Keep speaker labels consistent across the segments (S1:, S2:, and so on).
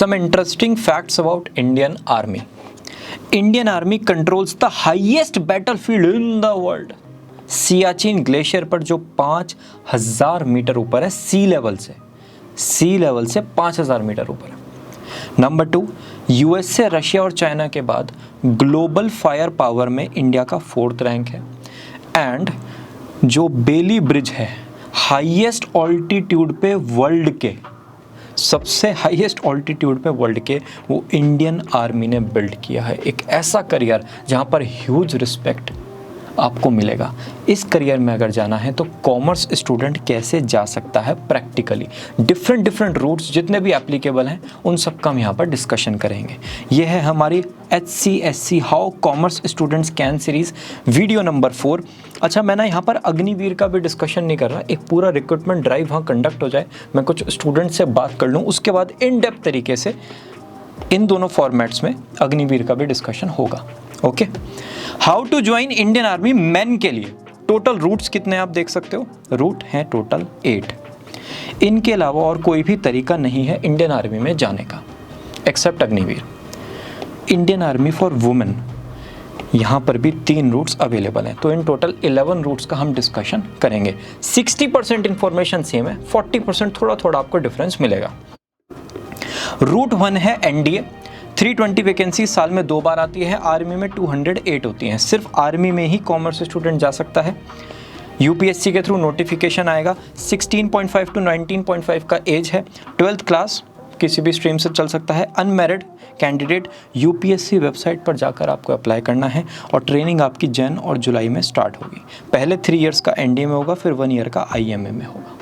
S1: Some interesting facts about Indian Army. Indian Army controls the highest battlefield in the world. Siachen glacier पर जो 5000 metre ऊपर है सी level से 5000 metre ऊपर है। नंबर 2, यूएसए, रशिया और चाइना के बाद ग्लोबल फायर पावर में इंडिया का 4th रैंक है। एंड जो बेली ब्रिज है हाईएस्ट ऑल्टीट्यूड पे वर्ल्ड के, सबसे हाईएस्ट ऑल्टीट्यूड पे वर्ल्ड के, वो इंडियन आर्मी ने बिल्ड किया है। एक ऐसा करियर जहाँ पर ह्यूज रिस्पेक्ट आपको मिलेगा। इस करियर में अगर जाना है तो कॉमर्स स्टूडेंट कैसे जा सकता है प्रैक्टिकली, डिफरेंट रूट्स जितने भी एप्लीकेबल हैं उन सब का हम यहाँ पर डिस्कशन करेंगे। ये है हमारी HCSC how commerce students can series video number 4। अच्छा, मैं ना यहाँ पर अग्निवीर का भी डिस्कशन नहीं कर रहा, एक पूरा रिक्रूटमेंट ड्राइव वहाँ कंडक्ट हो जाए, मैं कुछ स्टूडेंट से बात कर लूँ, उसके बाद इन डेप्थ तरीके से इन दोनों फॉर्मेट्स में अग्निवीर का भी डिस्कशन होगा। Okay, how to join Indian army men के लिए टोटल रूट्स कितने आप देख सकते हो, रूट हैं टोटल 8। इनके अलावा और कोई भी तरीका नहीं है इंडियन आर्मी में जाने का except Agniveer. Indian army for women, यहाँ पर भी 3 रूट्स अवेलेबल हैं, तो इन टोटल 11 रूट्स का हम डिस्कशन करेंगे। 60% इंफॉर्मेशन सेम है, 40% थोड़ा आपको डिफरेंस मिलेगा। रूट 1 है एनडीए, 320 वैकेंसी साल में 2 बार आती है। आर्मी में 208 होती हैं, सिर्फ आर्मी में ही कॉमर्स स्टूडेंट जा सकता है। यूपीएससी के थ्रू नोटिफिकेशन आएगा। 16.5 to 19.5 का एज है। 12th क्लास किसी भी स्ट्रीम से चल सकता है। अनमैरिड कैंडिडेट यूपीएससी वेबसाइट पर जाकर आपको अप्लाई करना है और ट्रेनिंग आपकी जन और जुलाई में स्टार्ट होगी। पहले 3 इयर्स का एनडीए में होगा, फिर 1 ईयर का आईएमए में होगा।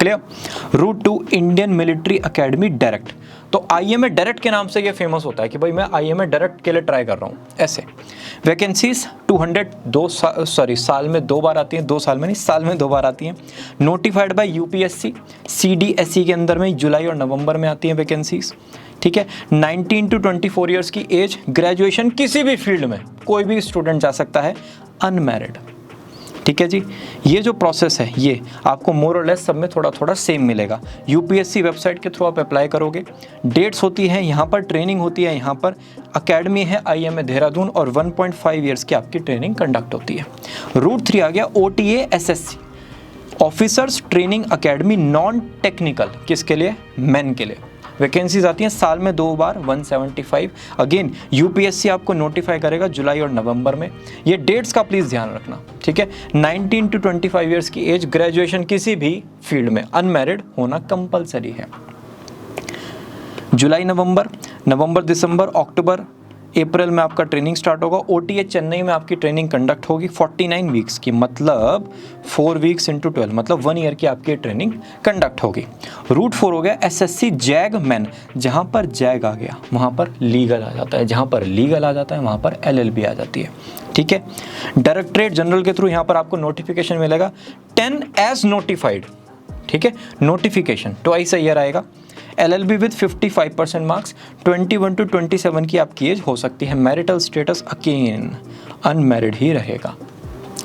S1: Clear. Route 2 Indian military academy direct, तो आईएमए डायरेक्ट के नाम से ये फेमस होता है कि भाई मैं आईएमए डायरेक्ट के लिए ट्राई कर रहा हूँ। ऐसे वैकेंसीज 202 साल में 2 बार आती हैं, 2 साल में नहीं, साल में 2 बार आती हैं। नोटिफाइड बाय यूपीएससी, सीडीएसई के अंदर में जुलाई और नवंबर में आती हैं वैकेंसीज। ठीक है। 19 to 24 ईयर्स की एज, ग्रेजुएशन किसी भी फील्ड में कोई भी स्टूडेंट जा सकता है, अनमैरिड। ठीक है जी। ये जो प्रोसेस है ये आपको मोर और लेस सब में थोड़ा सेम मिलेगा। यूपीएससी वेबसाइट के थ्रू आप अप्लाई करोगे। डेट्स होती है यहाँ पर, ट्रेनिंग होती है यहाँ पर, अकेडमी है आईएमए देहरादून और 1.5 ईयर्स की आपकी ट्रेनिंग कंडक्ट होती है। रूट 3 आ गया OTA SSC, officers training academy non technical, किसके लिए, मेन के लिए। वैकेंसीज आती हैं साल में 2 बार, 175। अगेन यूपीएससी आपको नोटिफाई करेगा जुलाई और नवंबर में। ये डेट्स का प्लीज़ ध्यान रखना, ठीक है। 19 to 25 ईयर्स की एज, ग्रेजुएशन किसी भी फील्ड में, अनमैरिड होना कंपलसरी है। जुलाई नवंबर दिसंबर अक्टूबर अप्रैल में आपका ट्रेनिंग स्टार्ट होगा। ओटीए चेन्नई में आपकी ट्रेनिंग कंडक्ट होगी 49 वीक्स की, मतलब 4 वीक्स इंटू 12, मतलब 1 ईयर की आपकी ट्रेनिंग कंडक्ट होगी। रूट 4 हो गया एसएससी जैग मैन, जहाँ पर जैग आ गया वहाँ पर लीगल आ जाता है, जहाँ पर लीगल आ जाता है वहाँ पर एलएलबी आ जाती है। ठीक है। डायरेक्टरेट जनरल के थ्रू यहाँ पर आपको नोटिफिकेशन मिलेगा 10 एज नोटिफाइड। ठीक है, नोटिफिकेशन ट्वाइस अ ईयर आएगा। एलएलबी विद 55% मार्क्स, 21 to 27 की आपकी एज हो सकती है। मैरिटल स्टेटस अगेन अनमैरिड ही रहेगा।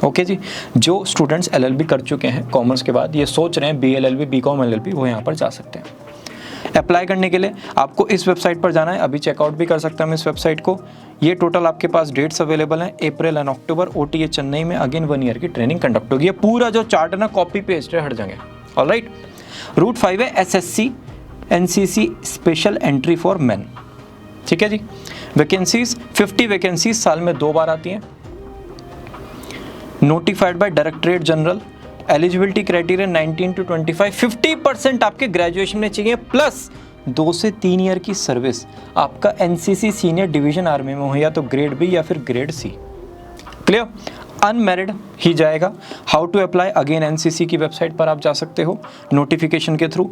S1: ओके जी। जो स्टूडेंट्स एलएलबी कर चुके हैं कॉमर्स के बाद, ये सोच रहे हैं बीएलएलबी बीकॉम एलएलबी, वो यहाँ पर जा सकते हैं। अप्लाई करने के लिए आपको इस वेबसाइट पर जाना है, अभी चेकआउट भी कर सकते हैं हम इस वेबसाइट को। ये टोटल आपके पास डेट्स अवेलेबल हैं, अप्रैल एंड अक्टूबर। ओटीए चेन्नई में अगेन 1 ईयर की ट्रेनिंग कंडक्ट होगी। ये पूरा जो चार्ट है ना कॉपी पेस्ट है हर जगह। ऑलराइट। रूट 5 है SSC NCC special entry for main. ठीक है जी। वैकेंसीज 50 वैकेंसीज साल में 2 बार आती हैं। Notified by directorate general. Eligibility criteria 19 to 25, 50% आपके ग्रेजुएशन में चाहिए, प्लस 2 से 3 ईयर की सर्विस आपका एनसीसी सीनियर डिवीजन आर्मी में हो, या तो ग्रेड बी या फिर ग्रेड सी। क्लियर। अनमैरिड ही जाएगा। How to apply, again NCC की वेबसाइट पर आप जा सकते हो नोटिफिकेशन के थ्रू।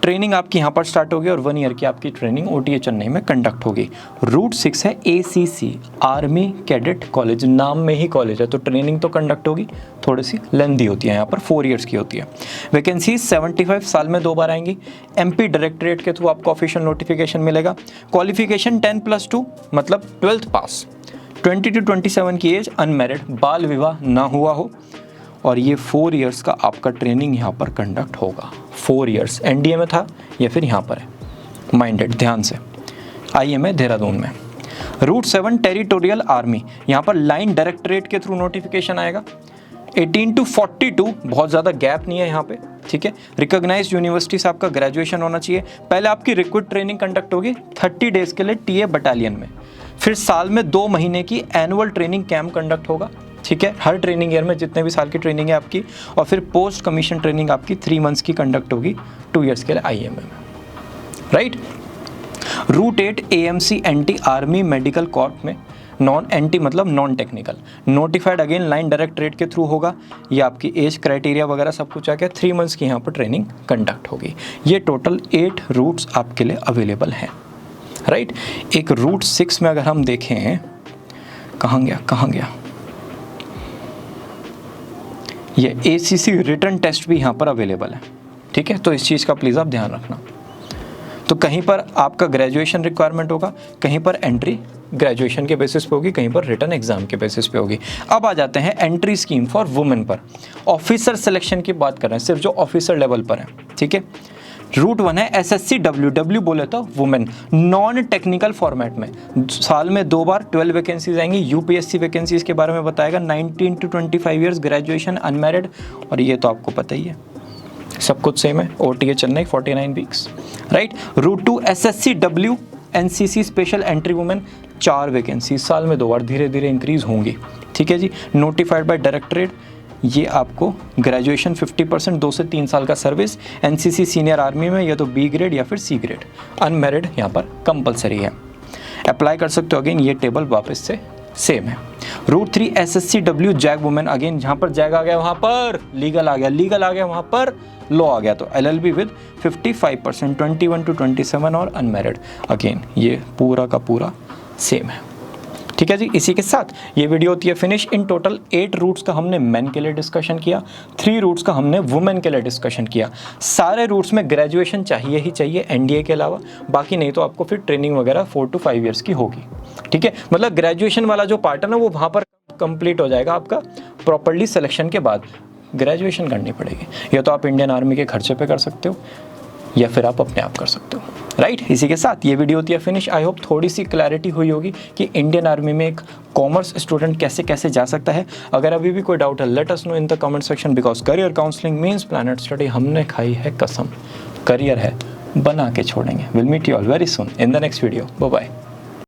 S1: ट्रेनिंग आपकी यहाँ पर स्टार्ट होगी और 1 ईयर की आपकी ट्रेनिंग ओटीए चेन्नई में कंडक्ट होगी। रूट 6 है एसीसी आर्मी कैडेट कॉलेज, नाम में ही कॉलेज है तो ट्रेनिंग तो कंडक्ट होगी, थोड़ी सी लेंथी होती है, यहाँ पर 4 ईयर्स की होती है। वैकेंसी 75 साल में 2 बार आएंगी। एमपी डायरेक्टरेट के थ्रू आपको ऑफिशियल नोटिफिकेशन मिलेगा। क्वालिफिकेशन 10+2 मतलब 12th पास। 20 to 27 की एज, अनमैरिड, बाल विवाह ना हुआ हो, और ये 4 इयर्स का आपका ट्रेनिंग यहाँ पर कंडक्ट होगा। 4 इयर्स एनडीए में था या फिर यहाँ पर है। माइंडेड, ध्यान से। IMA देहरादून में। रूट 7 टेरिटोरियल आर्मी, यहाँ पर लाइन डायरेक्टरेट के थ्रू नोटिफिकेशन आएगा। 18 to 42, बहुत ज़्यादा गैप नहीं है यहाँ पे, ठीक है। रिकॉग्नाइज्ड यूनिवर्सिटी से आपका ग्रेजुएशन होना चाहिए। पहले आपकी रिक्रूट ट्रेनिंग कंडक्ट होगी 30 डेज के लिए TA बटालियन में, फिर साल में 2 महीने की एनुअल ट्रेनिंग कैंप कंडक्ट होगा, ठीक है, हर ट्रेनिंग ईयर में जितने भी साल की ट्रेनिंग है आपकी, और फिर पोस्ट कमीशन ट्रेनिंग आपकी 3 मंथ्स की कंडक्ट होगी 2 ईयर्स के लिए IMA में, right. Route 8 AMC entry army medical corps में, नॉन एंटी मतलब non technical, notified again line directorate के थ्रू होगा। ये आपकी एज क्राइटेरिया वगैरह सब कुछ आके 3 मंथ्स की यहाँ पर ट्रेनिंग कंडक्ट होगी। ये टोटल 8 रूट्स आपके लिए अवेलेबल हैं, राइट। एक रूट 6 में अगर हम देखें, कहाँ गया, ये ACC रिटर्न टेस्ट भी यहाँ पर अवेलेबल है, ठीक है। तो इस चीज़ का प्लीज़ आप ध्यान रखना। तो कहीं पर आपका ग्रेजुएशन रिक्वायरमेंट होगा, कहीं पर एंट्री ग्रेजुएशन के बेसिस पे होगी, कहीं पर रिटर्न एग्जाम के बेसिस पे होगी। अब आ जाते हैं एंट्री स्कीम फॉर वुमेन पर। ऑफिसर सिलेक्शन की बात कर रहे हैं, सिर्फ जो ऑफिसर लेवल पर है, ठीक है। रूट 1 है SSC W बोले तो वुमेन, नॉन टेक्निकल फॉर्मेट में, साल में 2 बार 12 वैकेंसीज आएंगी। UPSC वैकेंसीज के बारे में बताएगा। 19 to 25 ईयर्स, ग्रेजुएशन, अनमैरिड, और ये तो आपको पता ही है, सब कुछ सेम है। OTA Chennai 49 weeks, right. Route 2 SSC W NCC special entry women, 4 vacancy, साल में 2 बार, धीरे धीरे इंक्रीज होंगी, ठीक है जी। नोटिफाइड बाय डायरेक्टरेट, ये आपको ग्रेजुएशन 50%, 2 से 3 साल का सर्विस। NCC सीनियर आर्मी में या तो B ग्रेड या फिर C ग्रेड, अनमैरिड यहाँ पर कंपलसरी है। अप्लाई कर सकते हो। अगेन ये टेबल वापस से सेम है। Route 3 SSC W JAG women, again जहाँ पर जैग आ गया वहाँ पर लीगल आ गया, लीगल आ गया वहाँ पर लॉ आ गया, तो LLB विद 55%, 21 to 27 और अनमैरिड, अगेन ये पूरा का पूरा सेम है, ठीक है जी। इसी के साथ ये वीडियो होती है फिनिश। इन टोटल 8 रूट्स का हमने मेन के लिए डिस्कशन किया, 3 रूट्स का हमने वुमेन के लिए डिस्कशन किया। सारे रूट्स में ग्रेजुएशन चाहिए ही चाहिए NDA के अलावा, बाकी नहीं तो आपको फिर ट्रेनिंग वगैरह 4 to 5 ईयर्स की होगी, ठीक है। मतलब ग्रेजुएशन वाला जो पार्ट है ना, वो वहाँ पर कंप्लीट हो जाएगा आपका प्रॉपरली सिलेक्शन के बाद। ग्रेजुएशन करनी पड़ेगी, या तो आप इंडियन आर्मी के खर्चे पे कर सकते हो या फिर आप अपने आप कर सकते हो, राइट। इसी के साथ ये वीडियो होती है फिनिश। आई होप थोड़ी सी क्लैरिटी हुई होगी कि इंडियन आर्मी में एक कॉमर्स स्टूडेंट कैसे कैसे जा सकता है। अगर अभी भी कोई डाउट है, let us know in the comment section, because career counselling means Planet Study. हमने खाई है कसम, करियर है, बना के छोड़ेंगे। Will meet you all very soon in the next video. Bye bye.